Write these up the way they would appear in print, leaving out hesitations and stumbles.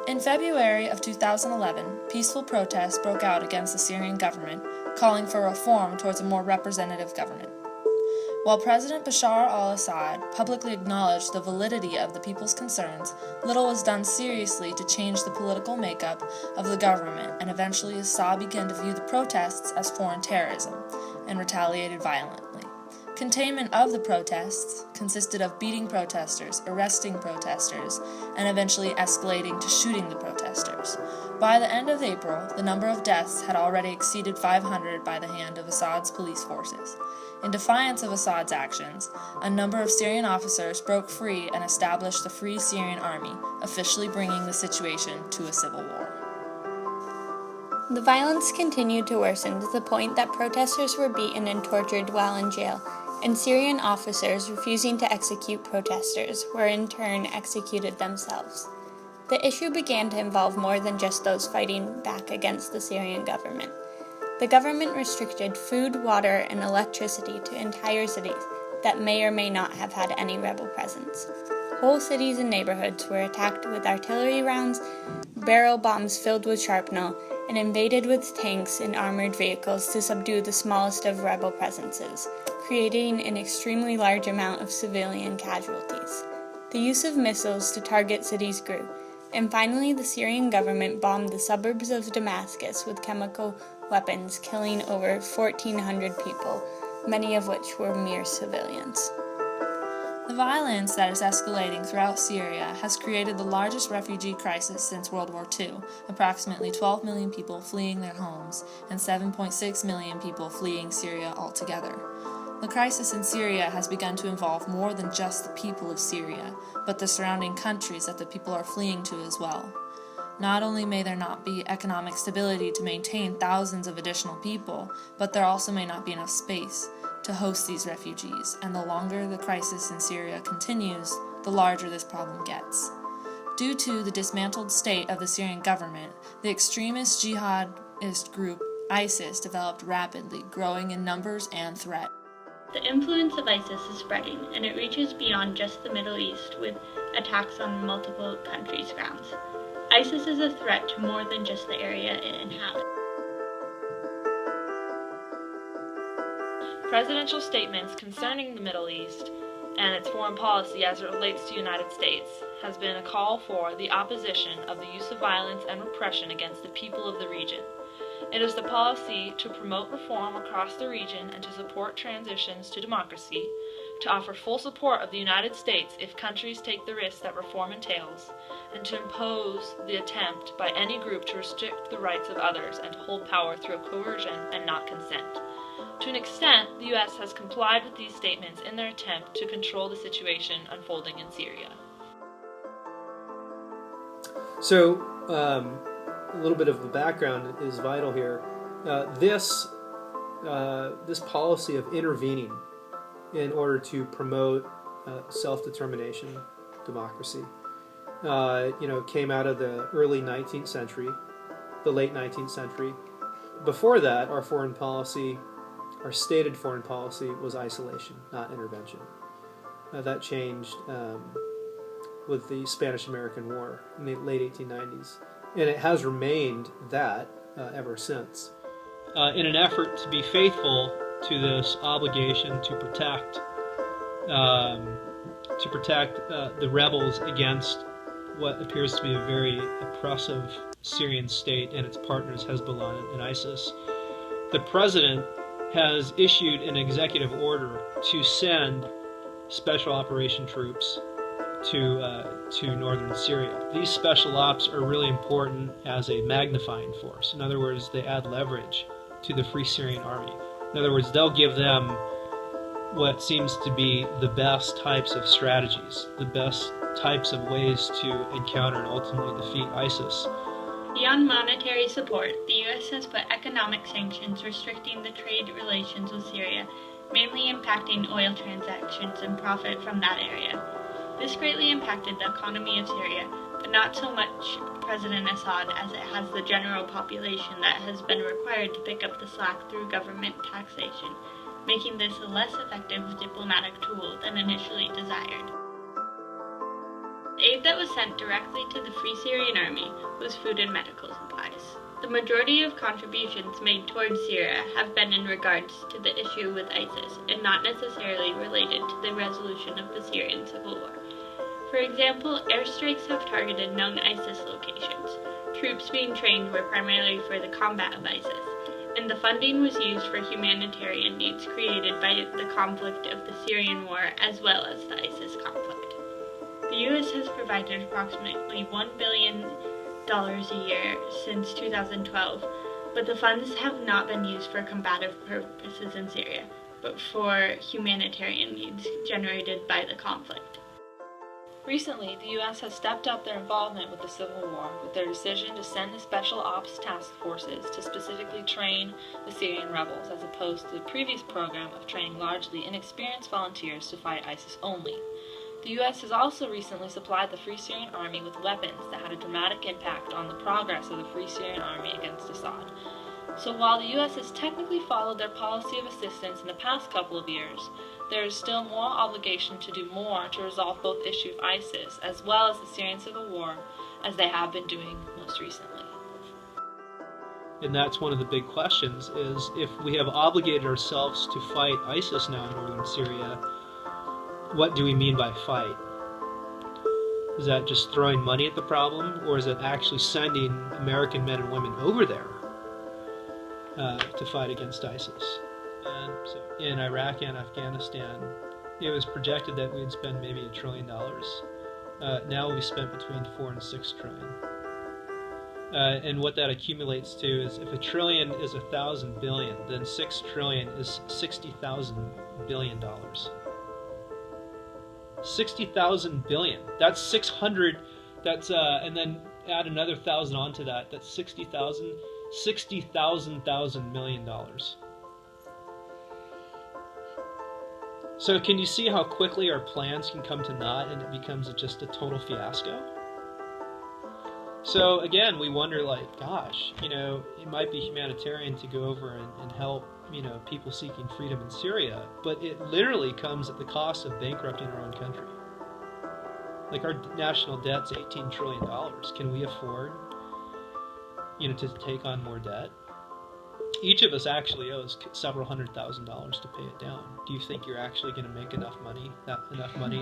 In February of 2011, peaceful protests broke out against the Syrian government, calling for reform towards a more representative government. While President Bashar al-Assad publicly acknowledged the validity of the people's concerns, little was done seriously to change the political makeup of the government, and eventually Assad began to view the protests as foreign terrorism and retaliated violently. Containment of the protests consisted of beating protesters, arresting protesters, and eventually escalating to shooting the protesters. By the end of April, the number of deaths had already exceeded 500 by the hand of Assad's police forces. In defiance of Assad's actions, a number of Syrian officers broke free and established the Free Syrian Army, officially bringing the situation to a civil war. The violence continued to worsen to the point that protesters were beaten and tortured while in jail, and Syrian officers refusing to execute protesters were in turn executed themselves. The issue began to involve more than just those fighting back against the Syrian government. The government restricted food, water, and electricity to entire cities that may or may not have had any rebel presence. Whole cities and neighborhoods were attacked with artillery rounds, barrel bombs filled with shrapnel, and invaded with tanks and armored vehicles to subdue the smallest of rebel presences, creating an extremely large amount of civilian casualties. The use of missiles to target cities grew, and finally the Syrian government bombed the suburbs of Damascus with chemical weapons, killing over 1,400 people, many of which were mere civilians. The violence that is escalating throughout Syria has created the largest refugee crisis since World War II, approximately 12 million people fleeing their homes and 7.6 million people fleeing Syria altogether. The crisis in Syria has begun to involve more than just the people of Syria, but the surrounding countries that the people are fleeing to as well. Not only may there not be economic stability to maintain thousands of additional people, but there also may not be enough space to host these refugees, and the longer the crisis in Syria continues, the larger this problem gets. Due to the dismantled state of the Syrian government, the extremist jihadist group ISIS developed rapidly, growing in numbers and threat. The influence of ISIS is spreading, and it reaches beyond just the Middle East with attacks on multiple countries' grounds. ISIS is a threat to more than just the area it inhabits. Presidential statements concerning the Middle East and its foreign policy as it relates to the United States has been a call for the opposition of the use of violence and repression against the people of the region. It is the policy to promote reform across the region and to support transitions to democracy, to offer full support of the United States if countries take the risks that reform entails, and to impose the attempt by any group to restrict the rights of others and to hold power through coercion and not consent. To an extent, the U.S. has complied with these statements in their attempt to control the situation unfolding in Syria. So, a little bit of the background is vital here. This policy of intervening in order to promote self-determination, democracy, came out of the early 19th century, the late 19th century. Before that, our stated foreign policy was isolation, not intervention. That changed with the Spanish-American War in the late 1890s. And it has remained that ever since. In an effort to be faithful to this obligation to protect the rebels against what appears to be a very oppressive Syrian state and its partners Hezbollah and ISIS, the president has issued an executive order to send special operation troops to northern Syria. These special ops are really important as a magnifying force. In other words, they add leverage to the Free Syrian Army. In other words, they'll give them what seems to be the best types of strategies, the best types of ways to encounter and ultimately defeat ISIS. Beyond monetary support, the U.S. has put economic sanctions restricting the trade relations with Syria, mainly impacting oil transactions and profit from that area. This greatly impacted the economy of Syria, but not so much President Assad as it has the general population that has been required to pick up the slack through government taxation, making this a less effective diplomatic tool than initially desired. aid that was sent directly to the Free Syrian Army was food and medical supplies. The majority of contributions made towards Syria have been in regards to the issue with ISIS and not necessarily related to the resolution of the Syrian civil war. For example, airstrikes have targeted known ISIS locations. Troops being trained were primarily for the combat of ISIS, and the funding was used for humanitarian needs created by the conflict of the Syrian war as well as the ISIS conflict. The U.S. has provided approximately $1 billion a year since 2012, but the funds have not been used for combative purposes in Syria, but for humanitarian needs generated by the conflict. Recently, the U.S. has stepped up their involvement with the Civil War with their decision to send the Special Ops Task Forces to specifically train the Syrian rebels, as opposed to the previous program of training largely inexperienced volunteers to fight ISIS only. The U.S. has also recently supplied the Free Syrian Army with weapons that had a dramatic impact on the progress of the Free Syrian Army against Assad. So while the U.S. has technically followed their policy of assistance in the past couple of years, there is still more obligation to do more to resolve both the issue of ISIS as well as the Syrian civil war, as they have been doing most recently. And that's one of the big questions, is if we have obligated ourselves to fight ISIS now in northern Syria, what do we mean by fight? Is that just throwing money at the problem, or is it actually sending American men and women over there to fight against ISIS? And so in Iraq and Afghanistan, it was projected that we'd spend maybe $1 trillion. Now we've spent between 4 and 6 trillion. And what that accumulates to is, if $1 trillion is 1,000 billion, then 6 trillion is 60,000 billion dollars. 60,000 billion. That's 600. That's and then add another 1,000 onto that. That's 60,000. $60,000 million. So can you see how quickly our plans can come to naught and it becomes just a total fiasco? So again, we wonder, like, gosh, it might be humanitarian to go over and help, people seeking freedom in Syria, but it literally comes at the cost of bankrupting our own country. Like, our national debt's $18 trillion. Can we afford, to take on more debt? Each of us actually owes several $100,000 to pay it down. Do you think you're actually going to make enough money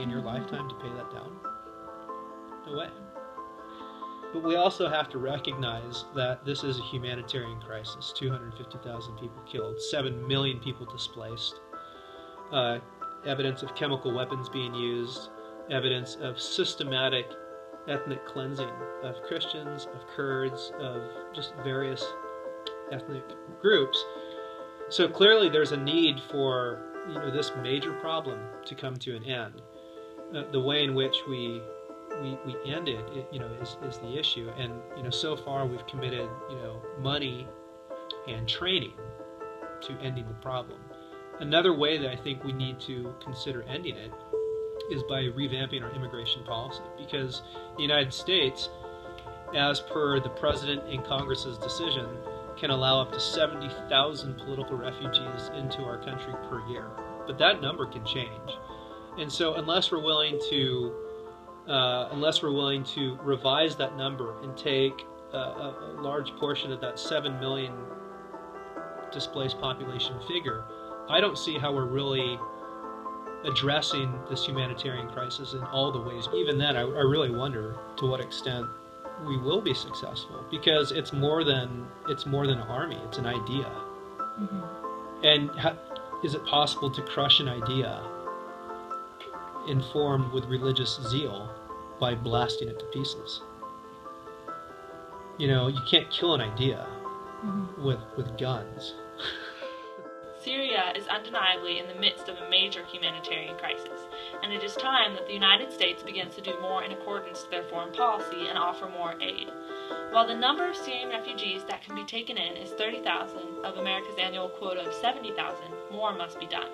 in your lifetime to pay that down? No way. But we also have to recognize that this is a humanitarian crisis. 250,000 people killed, 7 million people displaced, evidence of chemical weapons being used, evidence of systematic ethnic cleansing of Christians, of Kurds, of just various ethnic groups. So clearly there's a need for this major problem to come to an end. The way in which we end it, is the issue. And so far we've committed money and training to ending the problem. Another way that I think we need to consider ending it is by revamping our immigration policy, because the United States, as per the President and Congress's decision, can allow up to 70,000 political refugees into our country per year. But that number can change. And so unless we're willing to revise that number and take a large portion of that 7 million displaced population figure, I don't see how we're really addressing this humanitarian crisis in all the ways. Even then, I really wonder to what extent we will be successful, because it's more than an army. It's an idea. Mm-hmm. And is it possible to crush an idea informed with religious zeal by blasting it to pieces? You can't kill an idea with guns. Syria is undeniably in the midst of a major humanitarian crisis, and it is time that the United States begins to do more in accordance to their foreign policy and offer more aid. While the number of Syrian refugees that can be taken in is 30,000 of America's annual quota of 70,000, more must be done.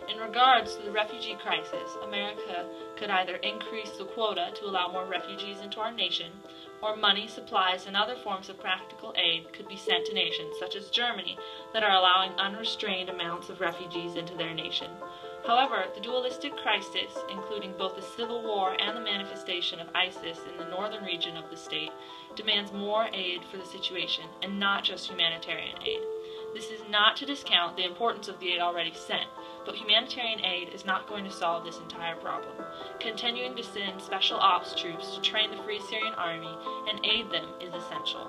In regards to the refugee crisis, America could either increase the quota to allow more refugees into our nation, or money, supplies, and other forms of practical aid could be sent to nations such as Germany that are allowing unrestrained amounts of refugees into their nation. However, the dualistic crisis, including both the civil war and the manifestation of ISIS in the northern region of the state, demands more aid for the situation, and not just humanitarian aid. This is not to discount the importance of the aid already sent, but humanitarian aid is not going to solve this entire problem. Continuing to send special ops troops to train the Free Syrian Army and aid them is essential.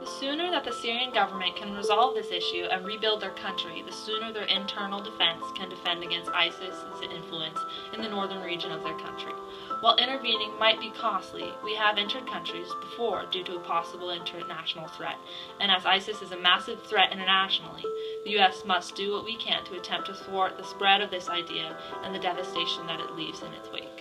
The sooner that the Syrian government can resolve this issue and rebuild their country, the sooner their internal defense can defend against ISIS's influence in the northern region of their country. While intervening might be costly, we have entered countries before due to a possible international threat, and as ISIS is a massive threat internationally, the U.S. must do what we can to attempt to thwart the spread of this idea and the devastation that it leaves in its wake.